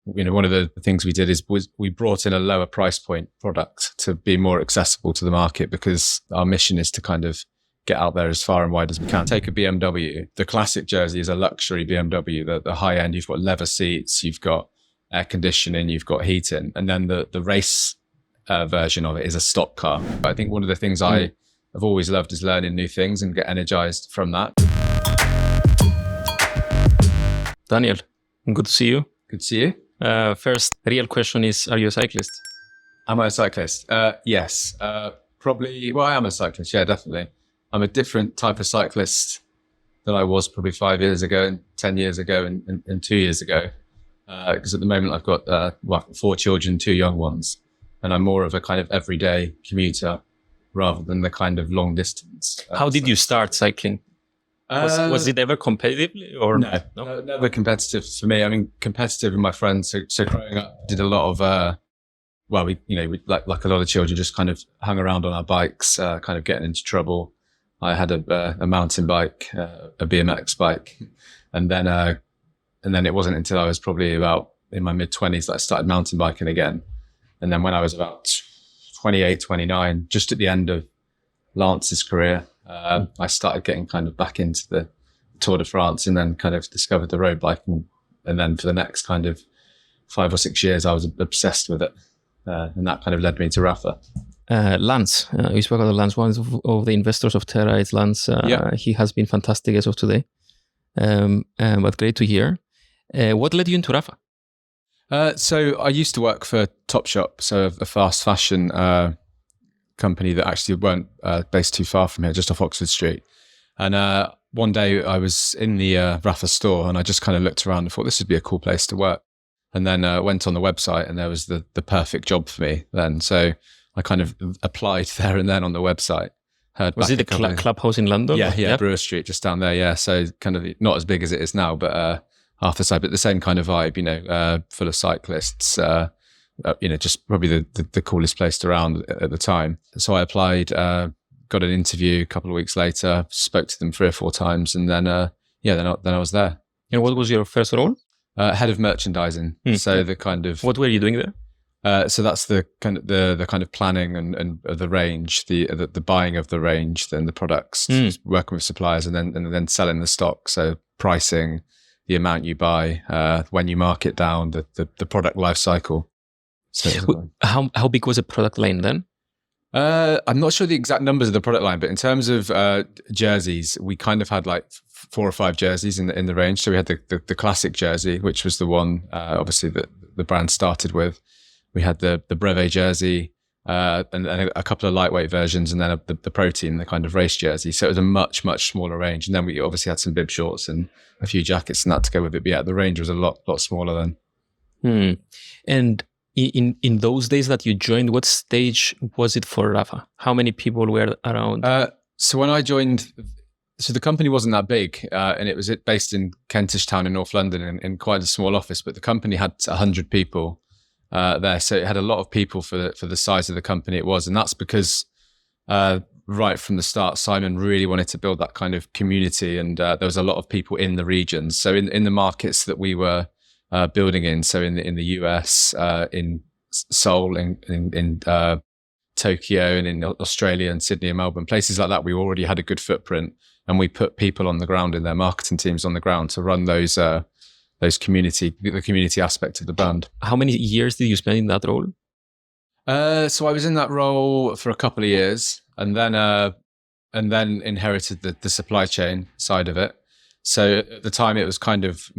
one of the things we did was we brought in a lower price point product to be more accessible to the market, because our mission is to kind of get out there as far and wide as we can. Take a BMW. The classic jersey is a luxury BMW. The high end, you've got leather seats, you've got air conditioning, you've got heating, and then the race version of it is a stock car. But I think one of the things I have always loved is learning new things and get energized from that. Daniel, good to see you. Good to see you. First real question is, are you a cyclist? Am I a cyclist? Yes. Probably, well, I am a cyclist, yeah, definitely. I'm a different type of cyclist than I was probably 5 years ago and 10 years ago and 2 years ago. Because at the moment I've got 4 children, 2 young ones, and I'm more of a kind of everyday commuter rather than the kind of long distance. How did you start cycling? Was it ever competitive or no? Never competitive for me. I mean, competitive with my friends. So growing up, I did a lot of, we like a lot of children, just kind of hung around on our bikes, kind of getting into trouble. I had a mountain bike, a BMX bike, and then it wasn't until I was probably about in my mid-20s that I started mountain biking again. And then when I was about 28, 29, just at the end of Lance's career, I started getting kind of back into the Tour de France, and then kind of discovered the road biking. And then for the next kind of 5 or 6 years, I was obsessed with it. And that kind of led me to Rapha. Lance, we spoke about Lance, one of the investors of Terra. It's Lance. He has been fantastic as of today. But great to hear. What led you into Rapha? So I used to work for Topshop, so a fast fashion company that actually weren't based too far from here, just off Oxford Street. And one day I was in the Rapha store, and I just kind of looked around and thought this would be a cool place to work. And then went on the website, and there was the perfect job for me then. So I kind of applied there and then on the website. Was it a clubhouse in London? Yeah, Brewer Street, just down there. Yeah, so kind of not as big as it is now, but half the side, but the same kind of vibe, full of cyclists, just probably the coolest place around at the time. So I applied, got an interview a couple of weeks later, spoke to them 3 or 4 times, and then I was there. And what was your first role? Head of merchandising. So the kind of... What were you doing there? So that's the kind of planning and the range, the buying of the range, then the products, working with suppliers, and then selling the stock. So pricing, the amount you buy, when you mark it down, the product life cycle. So how big was the product line then? I'm not sure the exact numbers of the product line, but in terms of jerseys, we kind of had like 4 or 5 jerseys in the range. So we had the classic jersey, which was the one obviously that the brand started with. We had the brevet jersey, and a couple of lightweight versions, and then the protein, the kind of race jersey. So it was a much, much smaller range. And then we obviously had some bib shorts and a few jackets and that to go with it. But yeah, the range was a lot smaller then. And in those days that you joined, what stage was it for Rapha? How many people were around? So when I joined, so the company wasn't that big, and it was based in Kentish Town in North London in quite a small office, but the company had 100 people there. So it had a lot of people for the size of the company it was. And that's because right from the start, Simon really wanted to build that kind of community, and there was a lot of people in the regions. So in the markets that we were building in, so in the US, in Seoul, in Tokyo, and in Australia and Sydney and Melbourne, places like that, we already had a good footprint, and we put people on the ground in their marketing teams on the ground to run the community aspect of the brand. How many years did you spend in that role? So I was in that role for a couple of years, and then inherited the supply chain side of it. So at the time, it was kind of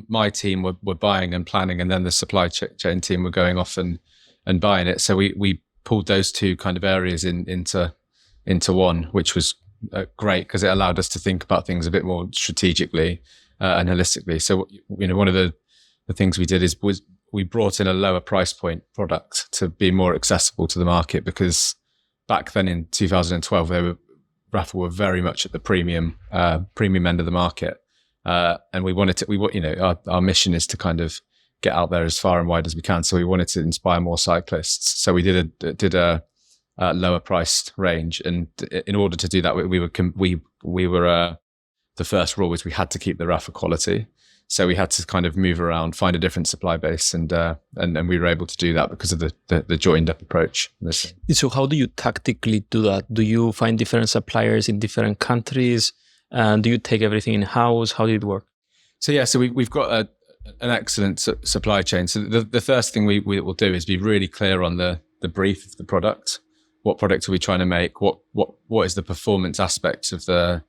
my team were buying and planning, and then the supply chain team were going off and buying it. So we pulled those 2 kind of areas into one, which was great because it allowed us to think about things a bit more strategically and holistically. So one of the things we did was we brought in a lower price point product to be more accessible to the market, because back then in 2012 Rapha were very much at the premium end of the market, and we wanted to. Our mission is to kind of get out there as far and wide as we can. So we wanted to inspire more cyclists. So we did a lower priced range, and in order to do that, we were the first rule was we had to keep the Rapha quality. So we had to kind of move around, find a different supply base, and we were able to do that because of the joined up approach. So how do you tactically do that? Do you find different suppliers in different countries? And do you take everything in house? How did it work? So we've got an excellent supply chain. So the first thing we will do is be really clear on the brief of the product. What product are we trying to make? What is the performance aspects of the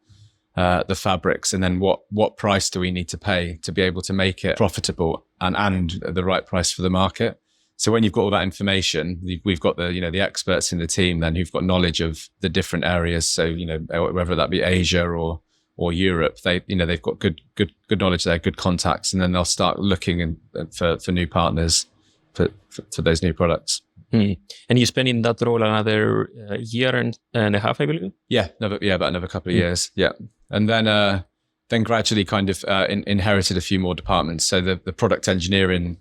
fabrics, and then what price do we need to pay to be able to make it profitable and the right price for the market? So when you've got all that information, we've got the experts in the team then who've got knowledge of the different areas. So whether that be Asia or Europe, they've got good knowledge there, good contacts, and then they'll start looking for new partners for those new products. And you spend in that role another year and a half, I believe? About another couple of years. Yeah. And then gradually kind of inherited a few more departments. So the product engineering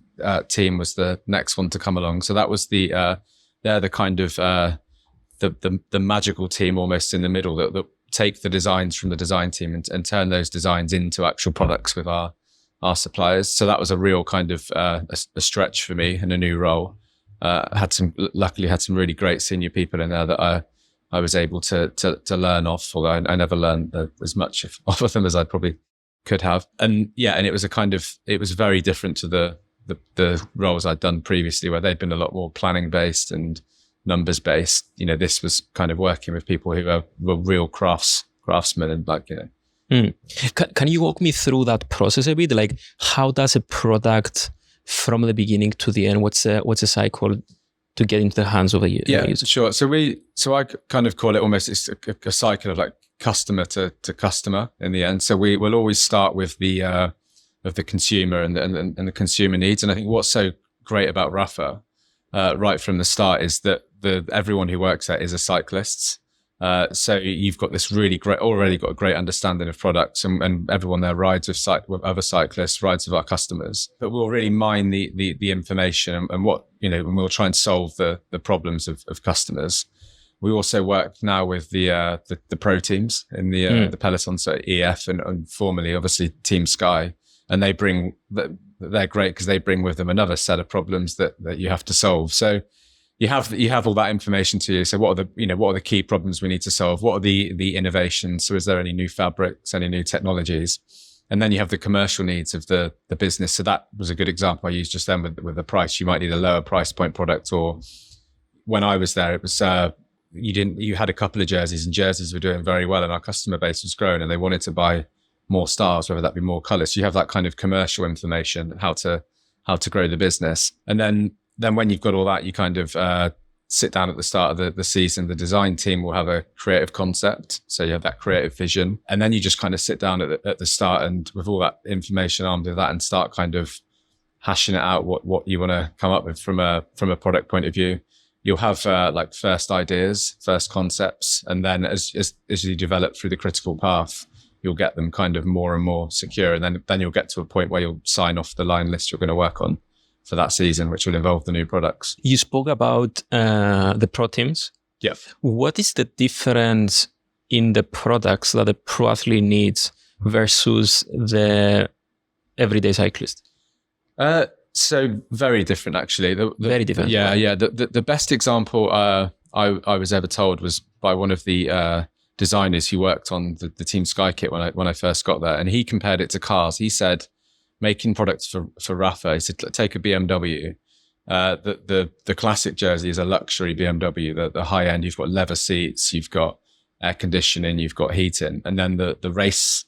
team was the next one to come along. So that was they're the kind of the magical team almost in the middle that take the designs from the design team and turn those designs into actual products with our suppliers. So that was a real kind of a stretch for me in a new role. Luckily had some really great senior people in there that I was able to learn off, although I never learned as much of them as I probably could have. And it was very different to the roles I'd done previously, where they'd been a lot more planning based and numbers based. This was kind of working with people who were real craftsmen and Can you walk me through that process a bit? Like, how does a product from the beginning to the end, what's a cycle to get into the hands of a user? Yeah, sure. So I kind of call it almost a cycle of like customer to customer in the end. So we will always start with the consumer and the consumer needs. And I think what's so great about Rapha right from the start is that everyone who works there is a cyclist. So you've got this already got a great understanding of products, and everyone there rides with other cyclists, rides with our customers. But we'll really mine the information and and we'll try and solve the problems of customers. We also work now with the pro teams in the peloton, so EF and formerly obviously Team Sky, and they're great because they bring with them another set of problems that you have to solve. So you have all that information to you. So what are the key problems we need to solve? What are the innovations? So is there any new fabrics, any new technologies? And then you have the commercial needs of the business. So that was a good example I used just then with the price. You might need a lower price point product, or when I was there, it was you had a couple of jerseys, and jerseys were doing very well, and our customer base was growing, and they wanted to buy more styles, whether that be more colors. So you have that kind of commercial information, how to grow the business. And then when you've got all that, you kind of sit down at the start of the season. The design team will have a creative concept. So you have that creative vision. And then you just kind of sit down at the start and with all that information armed with that and start kind of hashing it out, what you want to come up with from a product point of view. You'll have like first ideas, first concepts. And then as you develop through the critical path, you'll get them kind of more and more secure. And then you'll get to a point where you'll sign off the line list you're going to work on for that season, which will involve the new products. You spoke about the pro teams. Yeah. What is the difference in the products that the pro athlete needs versus the everyday cyclist? So very different, actually. Very different. Yeah. The best example I was ever told was by one of the designers who worked on the Team Sky kit when I first got there, and he compared it to cars. He said, making products for Rapha, he said, take a BMW. The classic jersey is a luxury BMW. The high end, you've got leather seats, you've got air conditioning, you've got heating, and then the race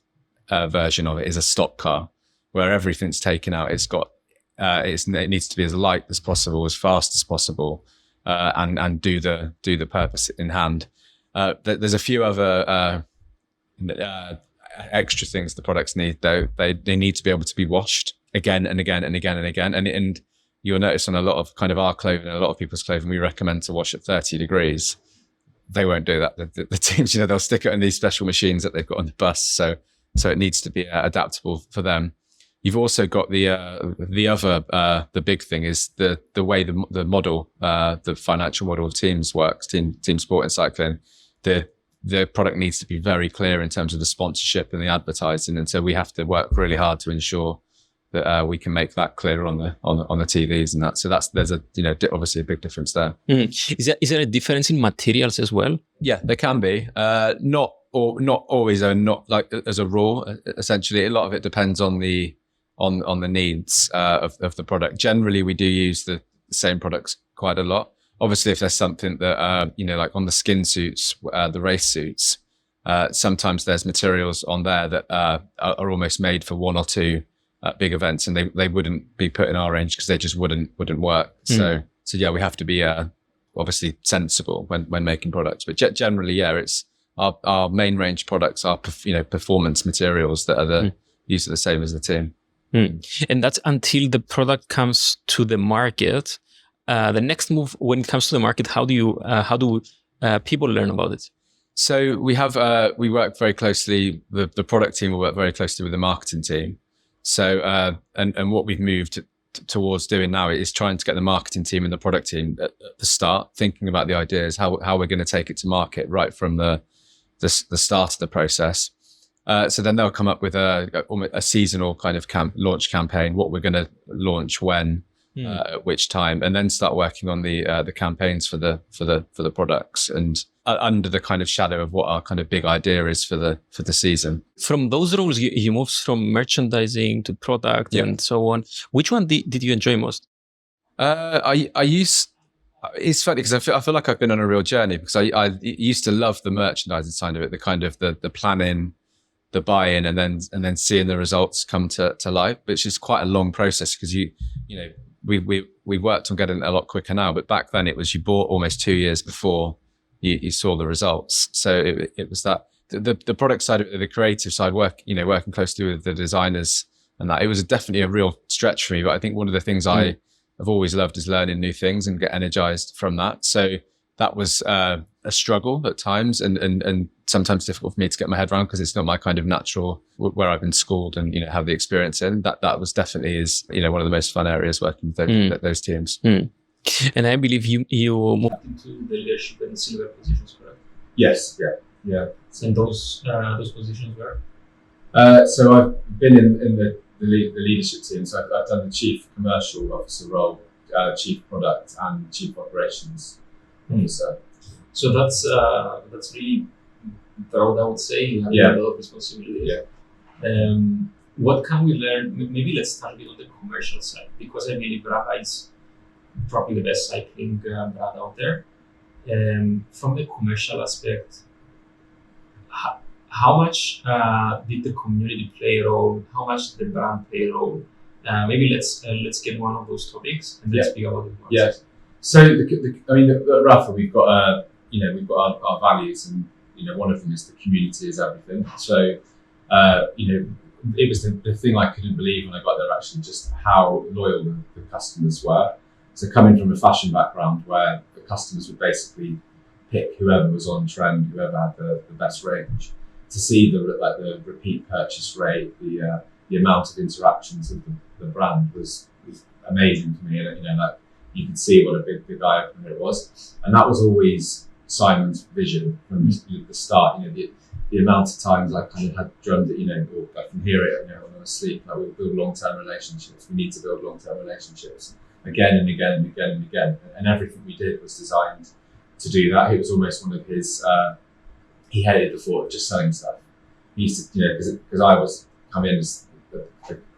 version of it is a stock car where everything's taken out. It's got it needs to be as light as possible, as fast as possible, and do the purpose in hand. There's a few other extra things the products need, though. They need to be able to be washed again and again and again and again. And you'll notice on a lot of kind of our clothing, a lot of people's clothing, we recommend to wash at 30 degrees. They won't do that. The teams, they'll stick it in these special machines that they've got on the bus. So it needs to be adaptable for them. You've also got the big thing is the way the model, the financial model of teams works, team sport and cycling. The product needs to be very clear in terms of the sponsorship and the advertising. And so we have to work really hard to ensure that we can make that clear on the TVs and that. So there's a obviously a big difference there. Is there a difference in materials as well? Yeah, there can be. Not always, not like as a rule. Essentially, a lot of it depends on the needs of the product. Generally, we do use the same products quite a lot. Obviously, if there's something that like on the skin suits, the race suits, sometimes there's materials on there that are almost made for one or two big events, and they wouldn't be put in our range because they just wouldn't work. So yeah, we have to be obviously sensible when making products. But generally, yeah, it's our main range products are performance materials that are used the same as the team. And that's until the product comes to the market. The next move when it comes to the market, how do people learn about it? So we work very closely. The product team will work very closely with the marketing team. So and what we've moved towards doing now is trying to get the marketing team and the product team at the start, thinking about the ideas, how we're going to take it to market right from the start of the process. So then they'll come up with a seasonal kind of launch campaign, what we're going to launch when, at which time, and then start working on the campaigns for the products, and under the kind of shadow of what our kind of big idea is for the season. From those roles, you moved from merchandising to product and so on. Which one did you enjoy most? It's funny because I feel like I've been on a real journey, because I used to love the merchandising side of it, the kind of the planning, the buy-in, and then seeing the results come to life, which is quite a long process, because we worked on getting it a lot quicker now, but back then it was you bought almost 2 years before you saw the results. So it was that the product side of it, the creative side, working closely with the designers, and that it was definitely a real stretch for me. But I think one of the things I have always loved is learning new things and get energized from that. So that was a struggle at times, and sometimes difficult for me to get my head around, because it's not my kind of natural, where I've been schooled and have the experience in. That was definitely one of the most fun areas working with those teams. And I believe you moved into the leadership and senior positions, correct? Yes, yeah. And those positions were? So I've been in the leadership team. So I've done the chief commercial officer role, chief product, and chief operations officer. So that's really broad, I would say. You have a lot of responsibilities. Yeah. What can we learn? Maybe let's start on the commercial side, because I believe Rapha is probably the best cycling brand out there. From the commercial aspect, how much did the community play a role? How much did the brand play a role? Maybe let's get one of those topics and let's speak about it more. Yeah. So at Rapha, we've got our values, and one of them is the community is everything. So it was the thing I couldn't believe when I got there, actually, just how loyal the customers were. So coming from a fashion background, where the customers would basically pick whoever was on trend, whoever had the best range, to see the repeat purchase rate, the amount of interactions with the brand was amazing to me. And you could see what a big eye opener it was, and that was always Simon's vision from the start. The amount of times I kind of had drummed it, or I can hear it, when I was asleep, like, we'll build long-term relationships. We need to build long-term relationships again and again and again and again. And everything we did was designed to do that. It was almost one of his, he hated the thought of just selling stuff. He used to, because I was come in as the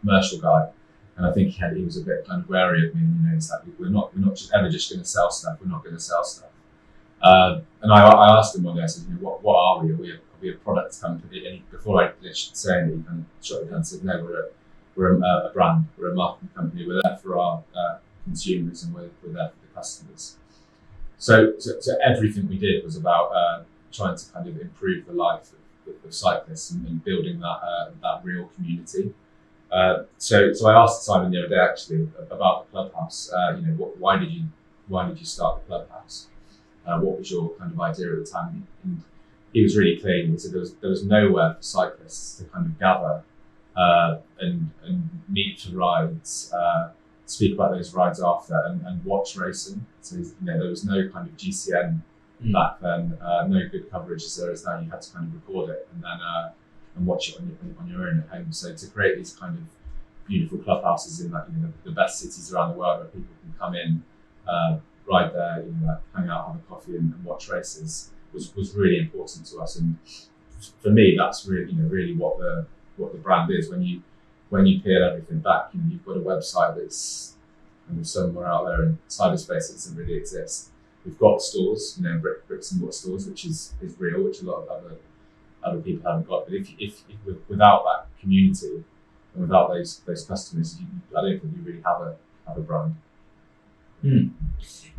commercial guy, and I think he was a bit kind of wary of me. It's like, we're not just ever just going to sell stuff. We're not going to sell stuff. And I asked him one day, I said, what are we? Are we a product company? And before I finished saying it, he kind of shot it down and said, no, we're a brand. We're a marketing company. We're there for our consumers, and we're there for the customers. So everything we did was about trying to kind of improve the life of cyclists and building that real community. So I asked Simon the other day, actually, about the clubhouse. Why did you start the clubhouse? What was your kind of idea at the time? And he was really clear. He said there was nowhere for cyclists to kind of gather and meet for rides, speak about those rides after, and watch racing. So there was no kind of GCN back then, no good coverage as there is now. You had to kind of record it and then and watch it on your own at home. So to create these kind of beautiful clubhouses in the best cities around the world where people can come in, ride there, hang out, have a coffee and watch races was really important to us. And for me, that's really what the brand is. When you peel everything back, you've got a website that's kind of somewhere out there in cyberspace that doesn't really exist. We've got stores, bricks and mortar stores, which is real, which a lot of other people haven't got. But if without that community and without those customers, I don't think you really have a brand. And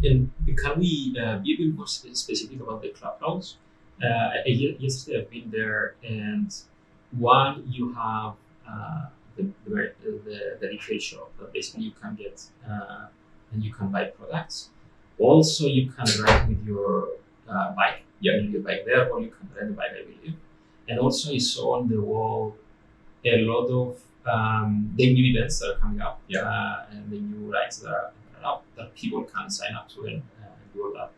can we be a bit more specific about the clubhouse? Yesterday I've been there, and one, you have the retail shop that basically you can get and you can buy products. Also, you can ride with your bike. You leave your bike there, or you can rent the bike, I believe. And also, I saw on the wall a lot of the new events that are coming up, and the new rides that are up that people can sign up to and do all that.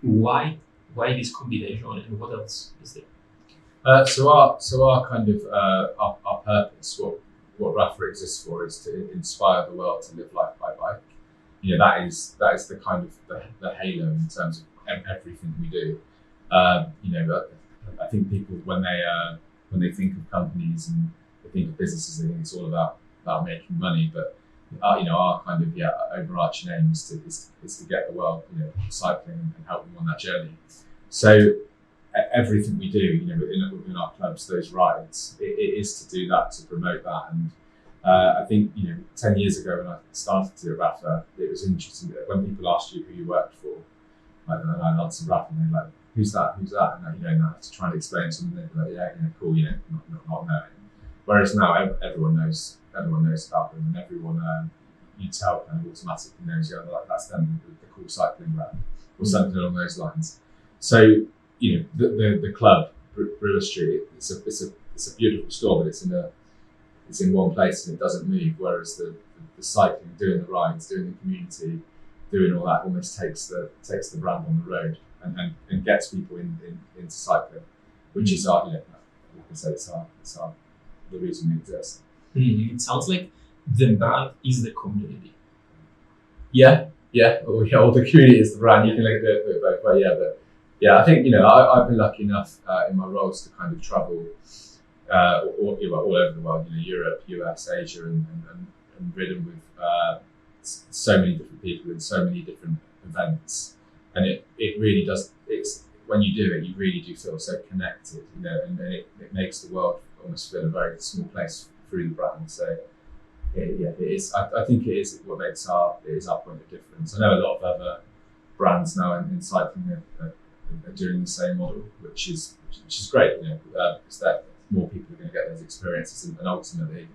Why this combination, and what else is there? So our kind of our purpose, what Rapha exists for, is to inspire the world to live life by bike. That is the kind of the halo in terms of everything we do. I think people when they think of companies and they think of businesses, they think it's all about making money. But our kind of overarching aim is to get the world cycling and help them on that journey. So everything we do, within our clubs, those rides, it is to do that, to promote that. And I think 10 years ago when I started at Rapha, it was interesting that when people asked you who you worked for, and I'd answer Rapha, and they're like, "Who's that? Who's that?" And I have to try and explain something. They'd be like, "Yeah, cool," not knowing. Whereas now everyone knows about them, and everyone you tell kind of automatically knows, that's them, the cool cycling brand, or something along those lines. So the club, Brewer Street, it's a beautiful store, but it's in one place and it doesn't move. Whereas the cycling, doing the rides, doing the community, doing all that almost takes the brand on the road and gets people into cycling, which is our, like I said, it's our the reason we exist. It sounds like the brand is the community. Yeah. All the community is the brand. You can look at it both ways, but yeah, I think I've been lucky enough in my roles to kind of travel all over the world, Europe, US, Asia, and ridden with so many different people in so many different events, and it really does. It's when you do it, you really do feel so connected, and it makes the world almost feel a very small place through the brand. So it is. I think it is what makes our point of difference. I know a lot of other brands now in cycling are doing the same model, which is great, because that more people are going to get those experiences, and ultimately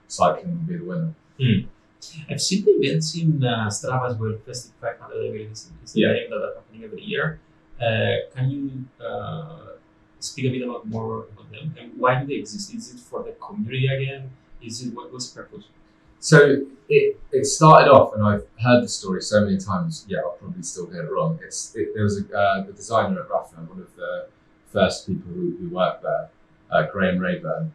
cycling will be the winner. I've seen the events in Strava as well. Festive 500 events is the name that are happening every year. Can you speak a bit more about them, and why do they exist? Is it for the community again? Is it what's the purpose? So it started off, and I've heard the story so many times. Yeah, I'll probably still get it wrong. There was the designer at Rapha, one of the first people who worked there, Graham Rayburn,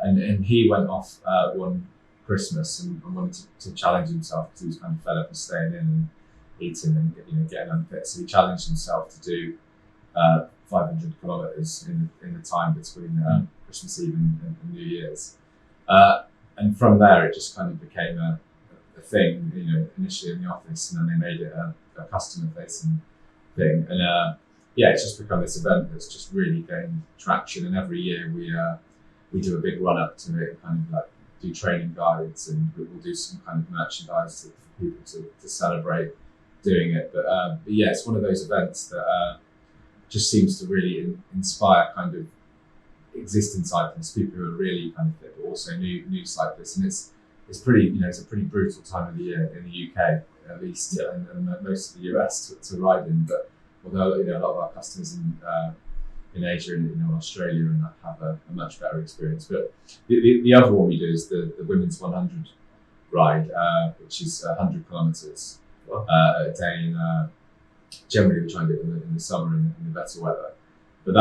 and he went off one Christmas and wanted to challenge himself because he was kind of fed up of staying in and eating and getting unfit. So he challenged himself to do 500 kilometers in the time between Christmas Eve and New Year's. And from there, it just kind of became a thing, initially in the office, and then they made it a customer-facing thing. And it's just become this event that's just really gained traction. And every year we do a big run-up to it, kind of like do training guides, and we'll do some kind of merchandise for people to celebrate doing it. But yeah, it's one of those events that just seems to really inspire kind of existing cyclists, people who are really kind of fit, but also new cyclists. And it's pretty, it's a pretty brutal time of the year in the UK, at least, and most of the US to ride in. But although a lot of our customers in Asia and Australia and that have a much better experience. But the other one we do is the women's 100 ride, which is 100 kilometers a day. Generally, we try and do it in the summer and in the better weather. But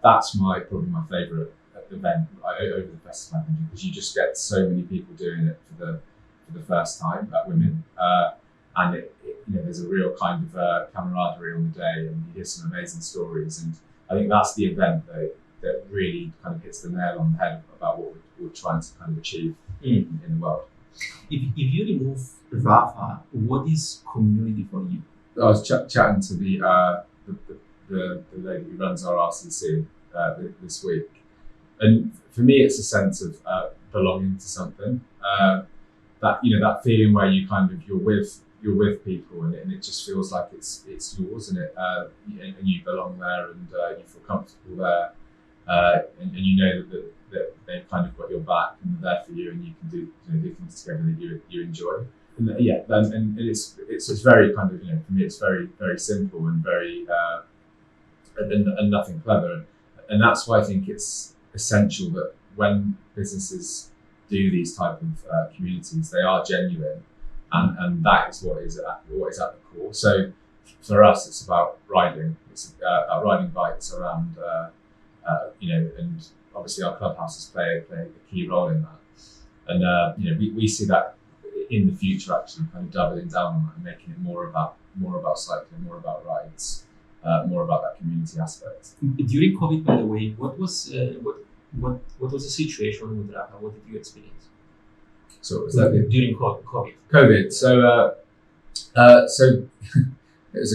that's probably my favourite event over the Festival 500 because you just get so many people doing it for the first time, women, and there's a real kind of camaraderie on the day, and you hear some amazing stories, and I think that's the event that really kind of hits the nail on the head about what we're trying to kind of achieve in the world. If you remove Rapha, what is community for you? I was chatting to the lady who runs our RCC this week, and for me, it's a sense of belonging to something. That feeling where you're with people, and it just feels like it's yours, and and you belong there, and you feel comfortable there, and you know that they've kind of got your back and they're there for you, and you can do things together that you enjoy. And it's very kind of for me it's very very simple and very and nothing clever, and that's why I think it's essential that when businesses do these type of communities, they are genuine, and that is what is at the core. So for us, it's about riding. It's about riding bikes around, and obviously our clubhouses play a key role in that. And we see that in the future actually kind of doubling down on that and making it more about cycling, more about rides, more about that community aspect. During COVID, by the way, what was the situation with Rapha? What did you experience? So was that during COVID? COVID. So it was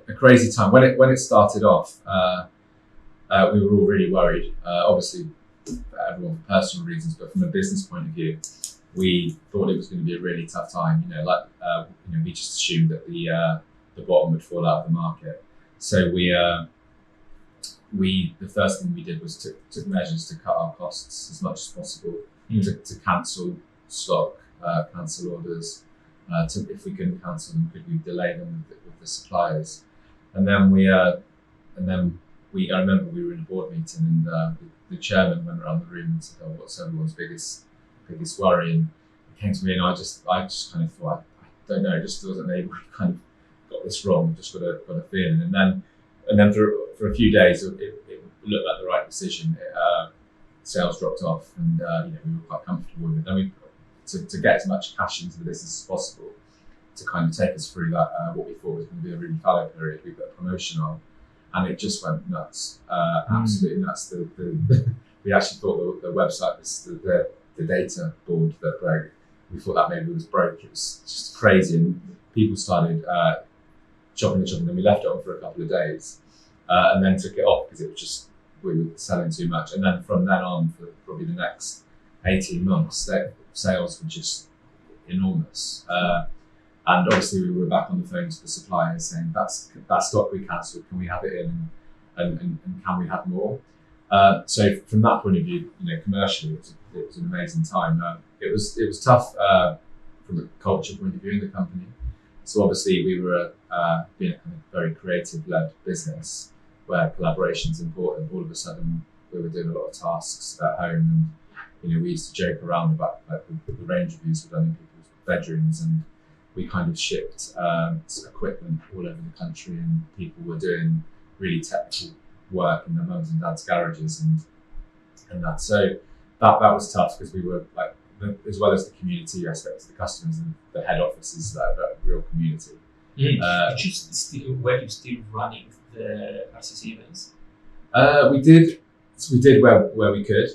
a crazy time when it started off. We were all really worried. Obviously, everyone for personal reasons, but from a business point of view, we thought it was going to be a really tough time. We just assumed that the bottom would fall out of the market. So the first thing we did was took measures to cut our costs as much as possible, to cancel stock, cancel orders. If we couldn't cancel them, could we delay them with the suppliers? And then I remember we were in a board meeting, and the chairman went around the room and said, "Oh, what's everyone's biggest worry?" And it came to me, and I just kind of thought, I don't know, I just wasn't able to kind of got this wrong. Just got a feeling, and then for a few days it looked like the right decision. Sales dropped off, and we were quite comfortable with it. Then to get as much cash into the business as possible to kind of take us through that what we thought was going to be a really fallow period. We put a promotion on, and it just went nuts, absolutely nuts. We actually thought the website was the data board that broke. We thought that maybe was broke. It was just crazy, and people started shopping. Then we left it on for a couple of days, and then took it off because it was just we were selling too much. And then from then on, for probably the next 18 months, sales were just enormous. And obviously we were back on the phone to the suppliers saying, that stock we cancelled, can we have it in, and can we have more? So from that point of view, commercially, it was an amazing time. It was tough from a culture point of view in the company. So obviously we were being a kind of very creative-led business where collaboration is important. All of a sudden, we were doing a lot of tasks at home, and we used to joke around about the range reviews we've done in people's bedrooms, and we kind of shipped equipment all over the country, and people were doing really technical work in their mums and dads' garages, and that. So that was tough because we were as well as the community aspect of the customers and the head offices, that real community. Were you still running the RCC events? We did where we could.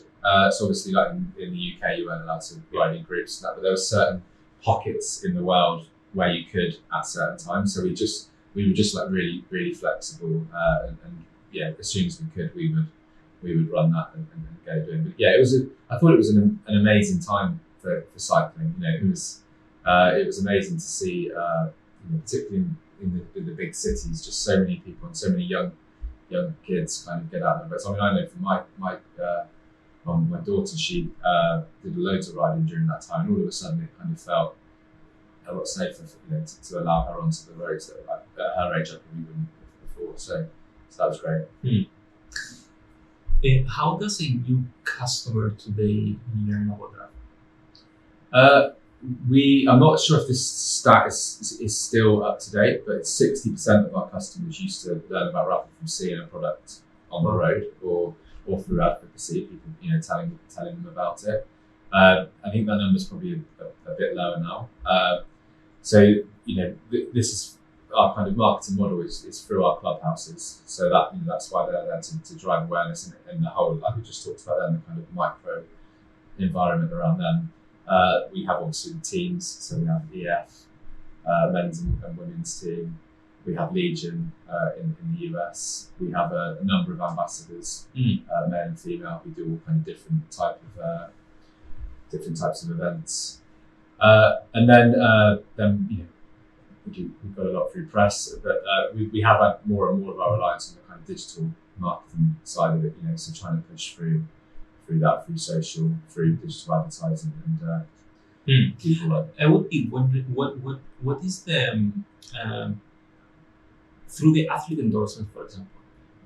So obviously, like in the UK, you weren't allowed to ride in groups, but there were certain pockets in the world where you could at certain times. So we were just like really, really flexible, and as soon as we could, we would run that and go doing. But I thought it was an amazing time for cycling. It was amazing to see, particularly in the big cities, just so many people and so many young kids kind of get out there. But I know for my daughter, she did loads of riding during that time, and all of a sudden it kind of felt a lot safer to allow her onto the roads that at her age I probably wouldn't have before. So that was great. How does a new customer today learn about that? I'm not sure if this stat is still up to date, but 60% of our customers used to learn about Rapha from seeing a product on the road, or or through advocacy, people telling them about it. I think that number's probably a bit lower now. So this is our kind of marketing model is through our clubhouses. So that's why they're there to drive awareness in the whole, like we just talked about, then the kind of micro environment around them. We have obviously the teams, so we have EF, men's and women's team. We have Legion in the US. We have a number of ambassadors, male and female, who do all kind of different types of events. And then we've got a lot through press, but we have had more and more of our reliance on the kind of digital marketing side of it. So trying to push through that, through social, through digital advertising, and people like. I would be wondering what is the through the athlete endorsement, for example,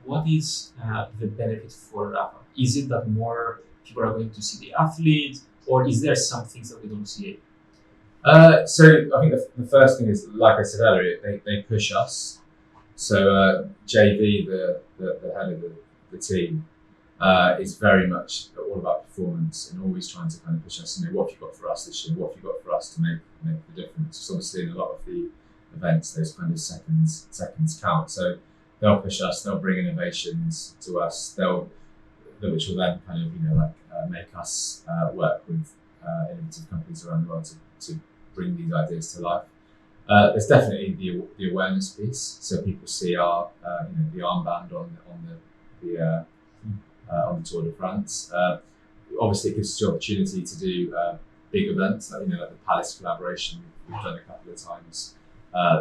what is the benefit for Rapha? Is it that more people are going to see the athlete, or is there some things that we don't see? So I think the first thing is, like I said earlier, they push us. So JV, the head of the team, is very much all about performance and always trying to kind of push us. What have you got for us this year? What have you got for us to make the difference? So obviously in a lot of the events, those kind of seconds count. So they'll push us. They'll bring innovations to us. Which will then kind of make us work with innovative companies around the world to bring these ideas to life. There's definitely the awareness piece. So people see our the armband on the Tour de France. Obviously, it gives us the opportunity to do big events, like the Palace collaboration we've done a couple of times.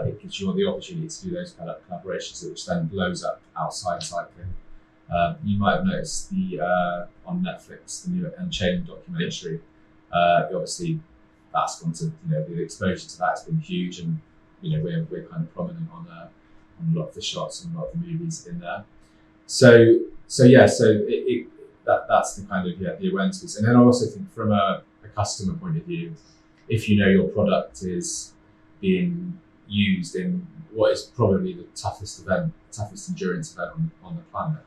It gives you the opportunity to do those kind of collaborations, which then blows up outside cycling. You might have noticed on Netflix the new Unchained documentary. Obviously, that's gone to the exposure to that's been huge, and we're kind of prominent on a lot of the shots and a lot of the movies in there. So that's the kind of the awareness piece. And then I also think from a customer point of view, if your product is being used in what is probably the toughest endurance event on the planet,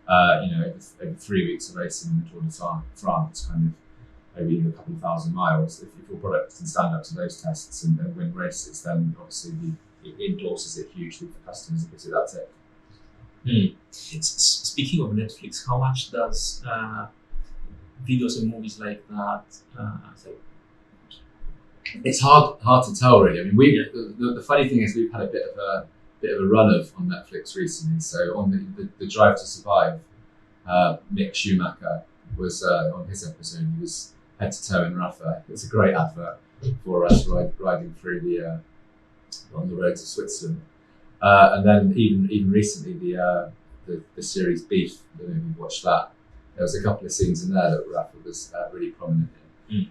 over 3 weeks of racing in the Tour de France, kind of maybe a couple of thousand miles, if your product can stand up to those tests and win races, then obviously it endorses it hugely for customers and gives it that tick. Speaking of Netflix, how much does videos and movies like that? It's hard to tell, really. I mean, the funny thing is we've had a bit of a run on Netflix recently. So on the Drive to Survive, Mick Schumacher was on his episode. He was head to toe in Rapha. It's a great advert for us riding through on the road to Switzerland. And then even recently the series Beef. I don't know if you've watched that. There was a couple of scenes in there that Rapha was really prominent in.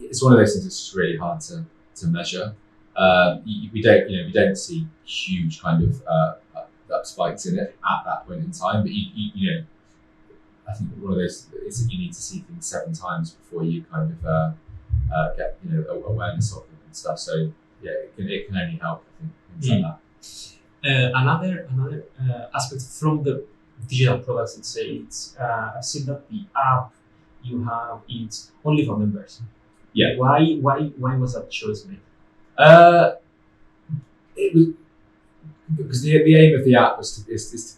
It's one of those things that's just really hard to measure. We don't see huge kind of up spikes in it at that point in time, but I think one of those is that you need to see things 7 times before you kind of get awareness of them and stuff. So yeah, it can only help, I think, things like that. Another aspect from the digital products, let's say, it's I've seen that the app you have, it's only for members. Yeah. Why was that choice made? It was because the aim of the app is to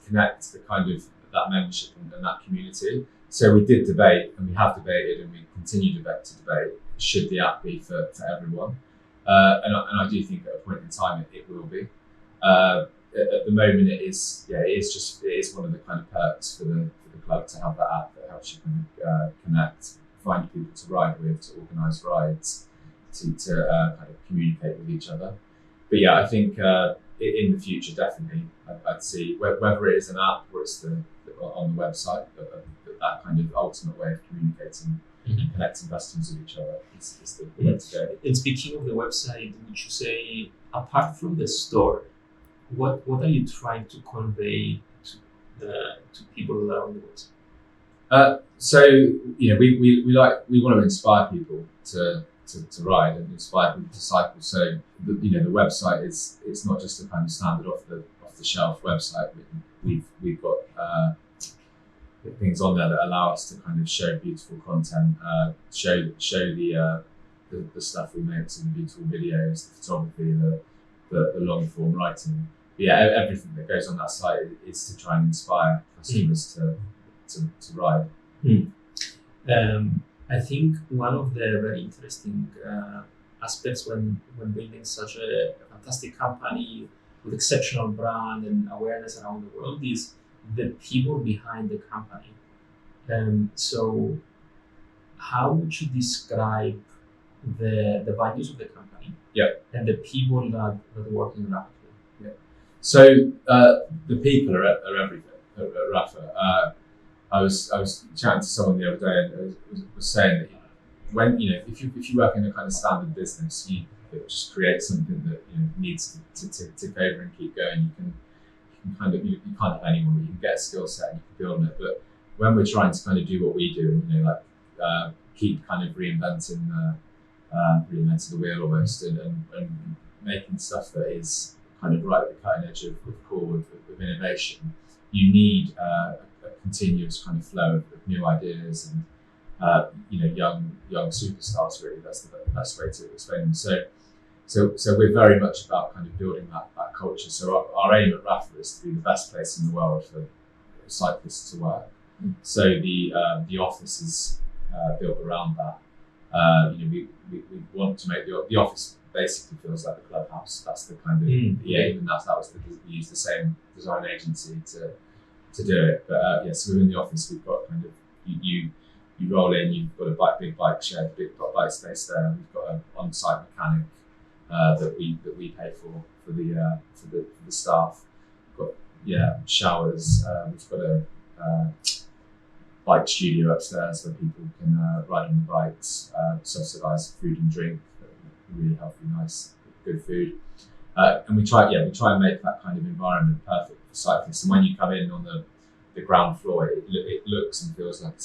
connect the kind of that membership and that community. So we did debate, and we have debated, and we continue to debate. Should the app be for everyone? And I do think at a point in time it will be. At the moment, it is one of the kind of perks for the club to have that app that helps you kind of connect, find people to ride with, to organise rides, to kind of communicate with each other. But yeah, I think in the future, definitely, I'd see whether it is an app or it's on the website, but that kind of ultimate way of communicating, connecting customers with each other is the way to go. And speaking of the website, would you say, apart from the store, what are you trying to convey to people on the website? So we want to inspire people to ride and inspire people to cycle. So the website it's not just a kind of standard off the shelf website. We've got things on there that allow us to kind of show beautiful content, show the stuff we make, so the beautiful videos, the photography, the long form writing. But yeah, everything that goes on that site is to try and inspire customers to ride. I think one of the very interesting aspects when building such a fantastic company with exceptional brand and awareness around the world is the people behind the company. So how would you describe the values of the company and the people that work in Rapha? So the people are everything at Rapha. I was chatting to someone the other day and was saying that when if you work in a kind of standard business, you just create something that needs to tick over and keep going. You can kind of you can't have anyone, but you can get a skill set and you can build on it. But when we're trying to kind of do what we do, and keep kind of reinventing the wheel almost, and making stuff that is kind of right at the cutting edge of innovation, you need a continuous kind of flow of new ideas and young superstars. Really, that's the best way to explain them. So we're very much about kind of building that culture. So our aim at Rapha is to be the best place in the world for cyclists to work. So the office is built around that. We want to make the office basically feels like a clubhouse. That's the kind of the aim, and we use the same design agency to do it. But so within the office, we've got kind of you roll in, you've got a big bike shed, big bike space there. We've got an on-site mechanic that we pay for the staff. We've got showers. We've got a bike studio upstairs where people can ride on the bikes. Subsidised food and drink, really healthy, nice, good food. And we try and make that kind of environment perfect for cyclists. And when you come in on the ground floor, it looks and feels like the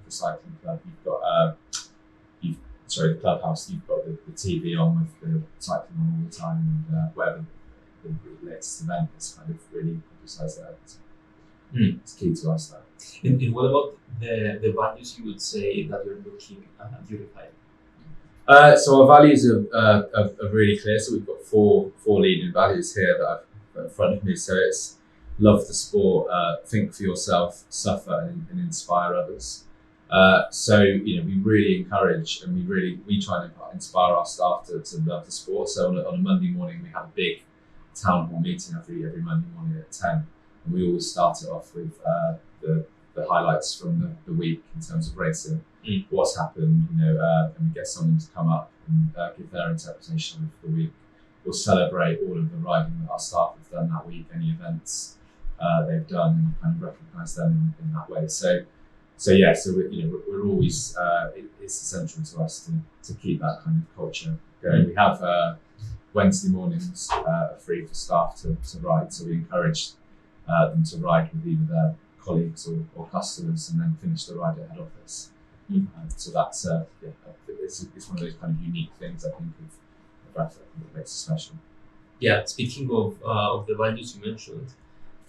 cycling club. You've got the clubhouse. You've got the TV on with the cycling on all the time, and whatever the latest event is kind of really emphasised there. It's key to us that. And what about the values you would say that you're looking at Purify? So our values are really clear. So we've got four leading values here that I've got in front of me. So it's love the sport, think for yourself, suffer and inspire others. So we really encourage and we try and inspire our staff to love the sport. So on a Monday morning we have a big town hall meeting every Monday morning at 10, and we always start it off with the highlights from the week in terms of racing. What's happened, and we get someone to come up and give their interpretation of the week. We'll celebrate all of the riding that our staff have done that week, any events they've done, and kind of recognise them in that way. So we're always it's essential to us to keep that kind of culture going. We have Wednesday mornings free for staff to ride, so we encourage them to ride with either their colleagues or customers, and then finish the ride at head office. So that's it's one of those kind of unique things I think of Rapha that makes it special. Yeah, speaking of the values you mentioned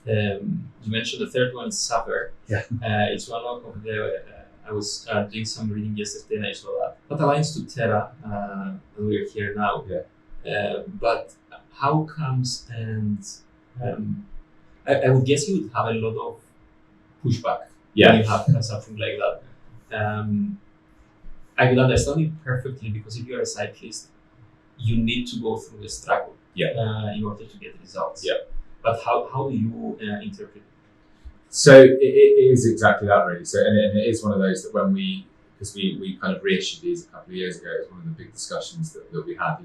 the third one is suffer. Yeah, it's one of the. I was doing some reading yesterday and I saw that. That aligns to Terra, and we're here now. Yeah. But how comes and I would guess you would have a lot of pushback when you have something like that. I will understand it perfectly, because if you're a cyclist, you need to go through the struggle in order to get results. Yeah. But how do you interpret it? So it is exactly that, really. So and it is one of those that when we kind of reissued these a couple of years ago, it was one of the big discussions that we had.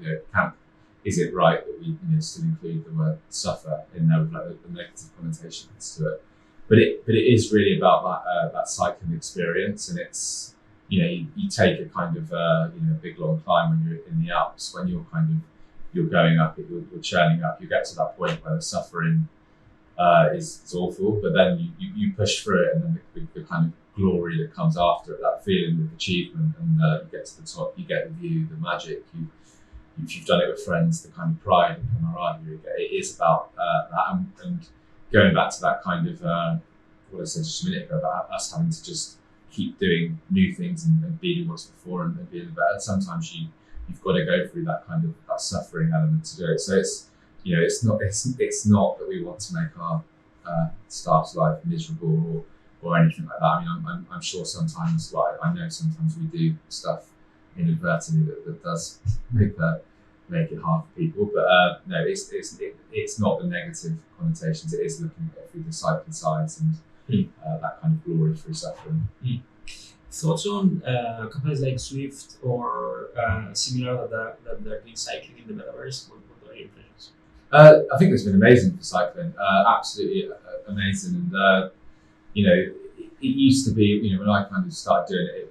Is it right that we still include the word suffer in there with like the negative connotations to it? But it is really about that cycling experience, and it's you take a kind of big long climb when you're in the Alps. When you're going up, you're churning up. You get to that point where the suffering is awful, but then you push through it, and then the kind of glory that comes after it, that feeling of achievement, and you get to the top, you get the view, the magic. If you've done it with friends, the kind of pride and camaraderie you get. It is about that, and going back to that kind of what I said just a minute ago about us having to just keep doing new things and beating what's before and being better. Sometimes you've got to go through that kind of that suffering element to do it. So it's it's not that we want to make our staff's life miserable or anything like that. I mean, I'm sure sometimes, I know sometimes we do stuff inadvertently that does make it hard for people. But no, it's not the negative connotations. It is looking at it through the cycling sides and that kind of glory through suffering. Thoughts on companies like Swift or similar that they're doing cycling in the metaverse? What are your impressions? I think it's been amazing for cycling. Absolutely amazing. And it used to be, when I kind of started doing it, it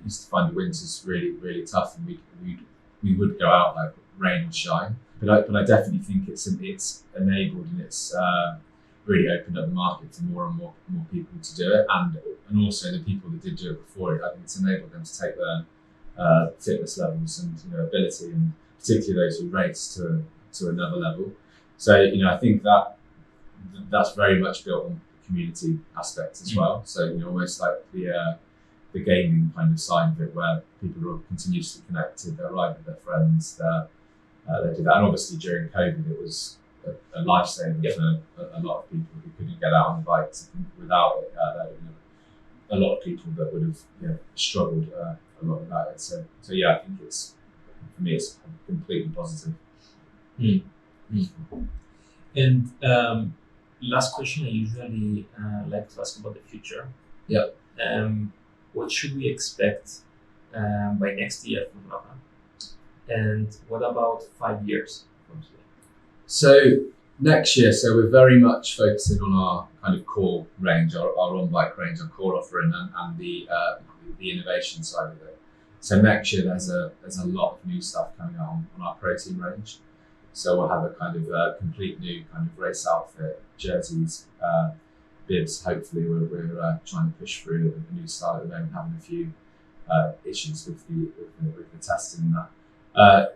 used to find the winters really, really tough, and we would go out like rain or shine. But I definitely think it's enabled and it's really opened up the market for more and more people to do it, and also the people that did do it before it. I think it's enabled them to take their fitness levels and ability, and particularly those who race to another level. So I think that's very much built on the community aspect as well. So almost like the gaming kind of side of it, where people are continuously connected, they're riding with their friends, they do that. And obviously during COVID, it was a lifesaver for a lot of people who couldn't get out on the bikes. Without it, there would have been a lot of people that would have struggled a lot without it. So yeah, I think for me it's completely positive. And last question, I usually like to ask about the future. Yeah. What should we expect by next year from Rapha? And what about 5 years from today? So next year, we're very much focusing on our kind of core range, our on-bike range, our core offering, and the innovation side of it. So next year, there's a lot of new stuff coming out on our protein range. So we'll have a kind of complete new kind of race outfit, jerseys, bibs. Hopefully, we're trying to push through a new style at the moment, having a few issues with the testing and that.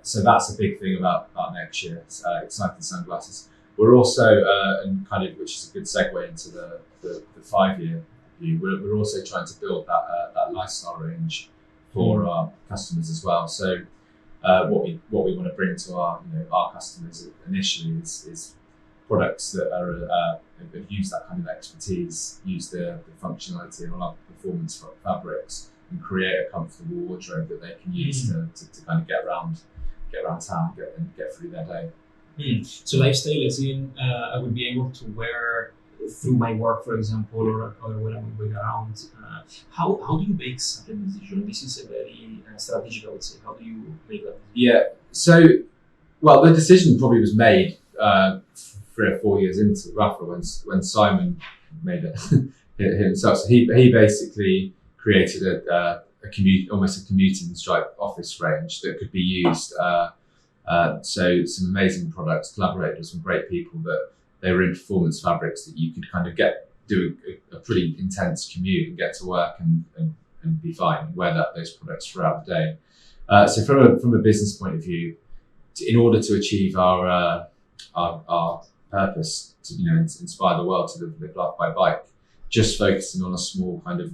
So that's a big thing about next year. Exciting sunglasses. We're also, and kind of, which is a good segue into the 5-year view. We're also trying to build that lifestyle range for our customers as well. So what we want to bring to our customers initially is products that have used that kind of expertise, use the functionality and all our performance fabrics, and create a comfortable wardrobe that they can use to kind of get around town and get through their day. So lifestyle, as in I would be able to wear through my work, for example, or when I'm going around. How do you make such a decision? This is a very strategic, I would say. How do you make that decision? Yeah. So, well, the decision probably was made 3 or 4 years into Rapha when Simon made it himself. So he basically created almost a commuting stripe office range that could be used. So some amazing products, collaborated with some great people that they were in performance fabrics that you could kind of do a pretty intense commute and get to work and be fine and wear those products throughout the day. So from a business point of view, in order to achieve our purpose to inspire the world to live life by bike, just focusing on a small kind of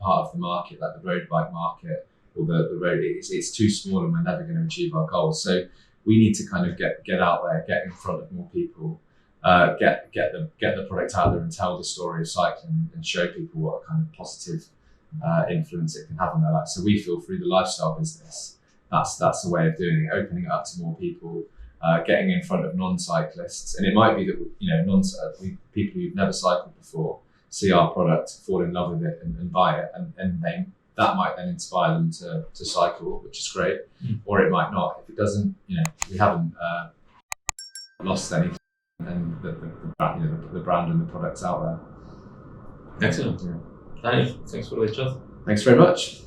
part of the market, like the road bike market or the road, it's too small and we're never going to achieve our goals. So we need to kind of get out there, get in front of more people, get the product out there and tell the story of cycling and show people what a kind of positive influence it can have on their life. So we feel through the lifestyle business, that's the way of doing it, opening it up to more people, getting in front of non-cyclists. And it might be that people who've never cycled before see our product, fall in love with it and buy it, and that might then inspire them to cycle, which is great. Or it might not. If it doesn't, we haven't lost anything, and the brand and the product's out there. Excellent. Thanks for the chat. Thanks very much.